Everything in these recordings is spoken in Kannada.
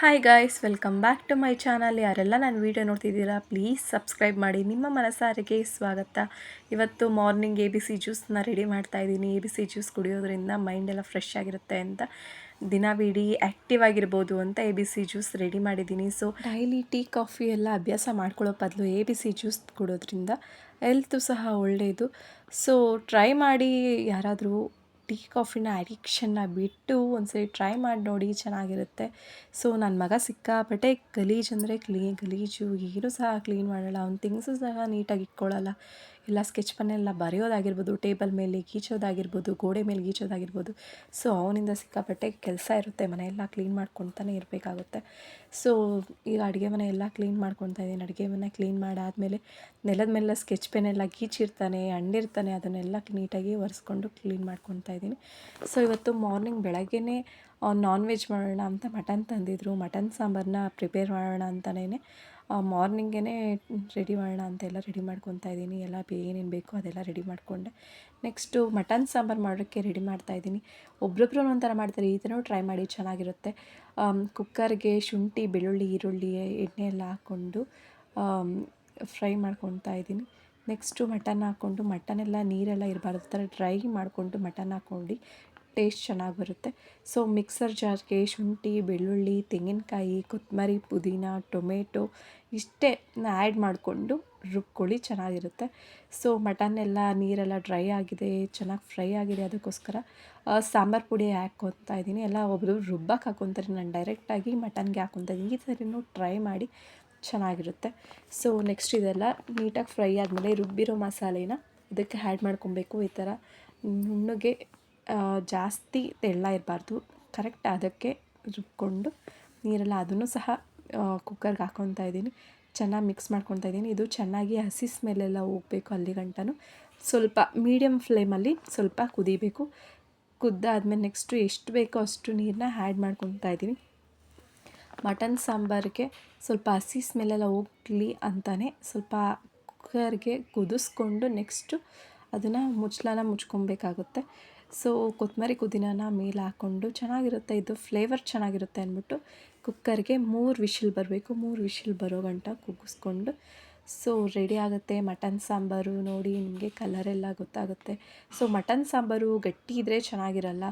Hi guys, welcome back to my channel. ಯಾರೆಲ್ಲ ನಾನು ವೀಡಿಯೋ ನೋಡ್ತಿದ್ದೀರಾ ಪ್ಲೀಸ್ ಸಬ್ಸ್ಕ್ರೈಬ್ ಮಾಡಿ. ನಿಮ್ಮ ಮನಸಾರಿಗೆ ಸ್ವಾಗತ. ಇವತ್ತು ಮಾರ್ನಿಂಗ್ ABC ಜ್ಯೂಸನ್ನ ರೆಡಿ ಮಾಡ್ತಾಯಿದ್ದೀನಿ. ABC ಜ್ಯೂಸ್ ಕುಡಿಯೋದ್ರಿಂದ ಮೈಂಡೆಲ್ಲ ಫ್ರೆಶ್ ಆಗಿರುತ್ತೆ ಅಂತ, ದಿನವಿಡೀ ಆ್ಯಕ್ಟಿವ್ ಆಗಿರ್ಬೋದು ಅಂತ ABC ಜ್ಯೂಸ್ ರೆಡಿ ಮಾಡಿದ್ದೀನಿ. ಸೊ ಡೈಲಿ ಟೀ ಕಾಫಿ ಎಲ್ಲ ಅಭ್ಯಾಸ ಮಾಡ್ಕೊಳ್ಳೋ ಬದಲು ABC ಜ್ಯೂಸ್ ಕುಡಿಯೋದ್ರಿಂದ ಹೆಲ್ತು ಸಹ ಒಳ್ಳೆಯದು. ಸೊ ಟ್ರೈ ಮಾಡಿ, ಯಾರಾದರೂ ಟೀ ಕಾಫಿನ ಅಡಿಕ್ಷನ್ನ ಬಿಟ್ಟು ಒಂದ್ಸರಿ ಟ್ರೈ ಮಾಡಿ ನೋಡಿ, ಚೆನ್ನಾಗಿರುತ್ತೆ. ಸೊ ನನ್ನ ಮಗ ಸಿಕ್ಕಾಪಟ್ಟೆ ಗಲೀಜು ಅಂದರೆ ಗಲೀಜು, ಏನೂ ಸಹ ಕ್ಲೀನ್ ಮಾಡಲ್ಲ. ಅವ್ನ ಥಿಂಗ್ಸು ಸಹ ನೀಟಾಗಿ ಇಟ್ಕೊಳ್ಳಲ್ಲ. ಎಲ್ಲ ಸ್ಕೆಚ್ ಪೆನ್ನೆಲ್ಲ ಬರೆಯೋದಾಗಿರ್ಬೋದು, ಟೇಬಲ್ ಮೇಲೆ ಗೀಚೋದಾಗಿರ್ಬೋದು, ಗೋಡೆ ಮೇಲೆ ಗೀಚೋದಾಗಿರ್ಬೋದು. ಸೊ ಅವನಿಂದ ಸಿಕ್ಕಾಪಟ್ಟೆ ಕೆಲಸ ಇರುತ್ತೆ, ಮನೆಯೆಲ್ಲ ಕ್ಲೀನ್ ಮಾಡ್ಕೊತಾನೆ ಇರಬೇಕಾಗುತ್ತೆ. ಸೊ ಈಗ ಅಡುಗೆ ಮನೆ ಎಲ್ಲ ಕ್ಲೀನ್ ಮಾಡ್ಕೊತಾ ಇದ್ದೀನಿ. ಅಡುಗೆ ಮನೆ ಕ್ಲೀನ್ ಮಾಡಾದಮೇಲೆ ನೆಲದ ಮೇಲೆ ಸ್ಕೆಚ್ ಪೆನ್ನೆಲ್ಲ ಗೀಚಿರ್ತಾನೆ, ಅಂಡಿರ್ತಾನೆ, ಅದನ್ನೆಲ್ಲ ನೀಟಾಗಿ ಒರೆಸ್ಕೊಂಡು ಕ್ಲೀನ್ ಮಾಡ್ಕೊತಾ ಇದ್ದೀನಿ. ಸೊ ಇವತ್ತು ಮಾರ್ನಿಂಗ್ ಬೆಳಗ್ಗೆನೇ ನಾನ್ ವೆಜ್ ಮಾಡೋಣ ಅಂತ ಮಟನ್ ತಂದಿದ್ರು. ಮಟನ್ ಸಾಂಬಾರನ್ನ ಪ್ರಿಪೇರ್ ಮಾಡೋಣ ಅಂತಲೇ ಮಾರ್ನಿಂಗೇ ರೆಡಿ ಮಾಡೋಣ ಅಂತೆಲ್ಲ ರೆಡಿ ಮಾಡ್ಕೊತಾ ಇದ್ದೀನಿ. ಎಲ್ಲ ಏನೇನು ಬೇಕೋ ಅದೆಲ್ಲ ರೆಡಿ ಮಾಡಿಕೊಂಡೆ. ನೆಕ್ಸ್ಟು ಮಟನ್ ಸಾಂಬಾರು ಮಾಡೋಕ್ಕೆ ರೆಡಿ ಮಾಡ್ತಾಯಿದ್ದೀನಿ. ಒಬ್ರೊಬ್ರು ಒಂಥರ ಮಾಡ್ತಾರೆ, ಈ ಥರನೂ ಟ್ರೈ ಮಾಡಿ, ಚೆನ್ನಾಗಿರುತ್ತೆ. ಕುಕ್ಕರ್ಗೆ ಶುಂಠಿ, ಬೆಳ್ಳುಳ್ಳಿ, ಈರುಳ್ಳಿ, ಎಣ್ಣೆ ಎಲ್ಲ ಹಾಕ್ಕೊಂಡು ಫ್ರೈ ಮಾಡ್ಕೊತಾ ಇದ್ದೀನಿ. ನೆಕ್ಸ್ಟು ಮಟನ್ ಹಾಕ್ಕೊಂಡು, ಮಟನೆಲ್ಲ ನೀರೆಲ್ಲ ಇರಬಾರ್ದು, ಥರ ಡ್ರೈ ಮಾಡಿಕೊಂಡು ಮಟನ್ ಹಾಕ್ಕೊಂಡು ಟೇಸ್ಟ್ ಚೆನ್ನಾಗಿ ಬರುತ್ತೆ. ಸೊ ಮಿಕ್ಸರ್ ಜಾರ್ಗೆ ಶುಂಠಿ, ಬೆಳ್ಳುಳ್ಳಿ, ತೆಂಗಿನಕಾಯಿ, ಕೊತ್ತಂಬರಿ, ಪುದೀನ, ಟೊಮೆಟೊ ಇಷ್ಟೇ ಆ್ಯಡ್ ಮಾಡಿಕೊಂಡು ರುಬ್ಕೊಳ್ಳಿ, ಚೆನ್ನಾಗಿರುತ್ತೆ. ಸೊ ಮಟನ್ನೆಲ್ಲ ನೀರೆಲ್ಲ ಡ್ರೈ ಆಗಿದೆ, ಚೆನ್ನಾಗಿ ಫ್ರೈ ಆಗಿದೆ. ಅದಕ್ಕೋಸ್ಕರ ಸಾಂಬಾರು ಪುಡಿ ಹಾಕ್ಕೊತಾ ಇದ್ದೀನಿ. ಎಲ್ಲ ಒಬ್ಬರು ರುಬ್ಬಕ್ಕೆ ಹಾಕ್ಕೊತಾರೆ, ನಾನು ಡೈರೆಕ್ಟಾಗಿ ಮಟನ್ಗೆ ಹಾಕ್ಕೊತಾ ಇದ್ದೀನಿ. ಈ ಥರನೂ ಟ್ರೈ ಮಾಡಿ, ಚೆನ್ನಾಗಿರುತ್ತೆ. ಸೊ ನೆಕ್ಸ್ಟ್ ಇದೆಲ್ಲ ನೀಟಾಗಿ ಫ್ರೈ ಆದಮೇಲೆ ರುಬ್ಬಿರೋ ಮಸಾಲೆನ ಇದಕ್ಕೆ ಆ್ಯಡ್ ಮಾಡ್ಕೊಬೇಕು. ಈ ಥರ ನುಣ್ಣಗೆ, ಜಾಸ್ತಿ ತೆಳ್ಳ ಇರಬಾರ್ದು, ಕರೆಕ್ಟ್ ಅದಕ್ಕೆ ರುಬ್ಕೊಂಡು ನೀರೆಲ್ಲ ಅದನ್ನು ಸಹ ಕುಕ್ಕರ್ಗೆ ಹಾಕ್ಕೊತಾ ಇದ್ದೀನಿ. ಚೆನ್ನಾಗಿ ಮಿಕ್ಸ್ ಮಾಡ್ಕೊತಾ ಇದ್ದೀನಿ. ಇದು ಚೆನ್ನಾಗಿ ಹಸಿ ಸ್ಮೆಲ್ಲೆಲ್ಲ ಹೋಗಬೇಕು ಅಲ್ಲಿ ಗಂಟನೂ. ಸ್ವಲ್ಪ ಮೀಡಿಯಮ್ ಫ್ಲೇಮಲ್ಲಿ ಸ್ವಲ್ಪ ಕುದಿಬೇಕು. ಕುದ್ದಾದ್ಮೇಲೆ ನೆಕ್ಸ್ಟು ಎಷ್ಟು ಬೇಕೋ ಅಷ್ಟು ನೀರನ್ನ ಆ್ಯಡ್ ಮಾಡ್ಕೊತಾ ಇದ್ದೀನಿ. ಮಟನ್ ಸಾಂಬಾರಿಗೆ ಸ್ವಲ್ಪ ಹಸಿ ಸ್ಮೆಲ್ಲೆಲ್ಲ ಹೋಗಲಿ ಅಂತಲೇ ಸ್ವಲ್ಪ ಕುಕ್ಕರ್ಗೆ ಕುದಿಸ್ಕೊಂಡು ನೆಕ್ಸ್ಟು ಅದನ್ನು ಮುಚ್ಚಳನ ಮುಚ್ಕೊಬೇಕಾಗುತ್ತೆ. ಸೊ ಕೊತ್ತಂಬರಿ ಪುದೀನಾನ ಮೇಲೆ ಹಾಕ್ಕೊಂಡು ಚೆನ್ನಾಗಿರುತ್ತೆ, ಇದು ಫ್ಲೇವರ್ ಚೆನ್ನಾಗಿರುತ್ತೆ ಅಂದ್ಬಿಟ್ಟು ಕುಕ್ಕರ್ಗೆ 3 ವಿಶಿಲ್ ಬರಬೇಕು. 3 ವಿಶಿಲ್ ಬರೋ ಗಂಟ ಕುಗ್ಗಿಸ್ಕೊಂಡು ಸೊ ರೆಡಿ ಆಗುತ್ತೆ ಮಟನ್ ಸಾಂಬಾರು. ನೋಡಿ, ನಿಮಗೆ ಕಲರೆಲ್ಲ ಗೊತ್ತಾಗುತ್ತೆ. ಸೊ ಮಟನ್ ಸಾಂಬಾರು ಗಟ್ಟಿ ಇದ್ದರೆ ಚೆನ್ನಾಗಿರಲ್ಲ,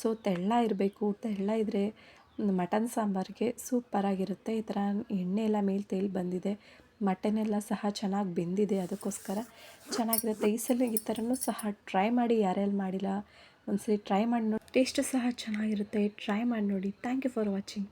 ಸೊ ತೆಳ್ಳ ಇರಬೇಕು. ತೆಳ್ಳ ಇದ್ದರೆ ಮಟನ್ ಸಾಂಬಾರಿಗೆ ಸೂಪರಾಗಿರುತ್ತೆ. ಈ ಥರ ಎಣ್ಣೆ ಎಲ್ಲ ಮೇಲೆ ತೇಲಿ ಬಂದಿದೆ, ಮಟನೆಲ್ಲ ಸಹ ಚೆನ್ನಾಗಿ ಬೆಂದಿದೆ, ಅದಕ್ಕೋಸ್ಕರ ಚೆನ್ನಾಗಿರುತ್ತೆ. ಈ ಸಲ ಈ ಥರನೂ ಸಹ ಟ್ರೈ ಮಾಡಿ, ಯಾರ್ಯಾರು ಮಾಡಿಲ್ಲ ಒಂದ್ಸರಿ ಟ್ರೈ ಮಾಡಿ ನೋಡಿ, ಟೇಸ್ಟು ಸಹ ಚೆನ್ನಾಗಿರುತ್ತೆ. ಟ್ರೈ ಮಾಡಿ ನೋಡಿ. Thank you for watching.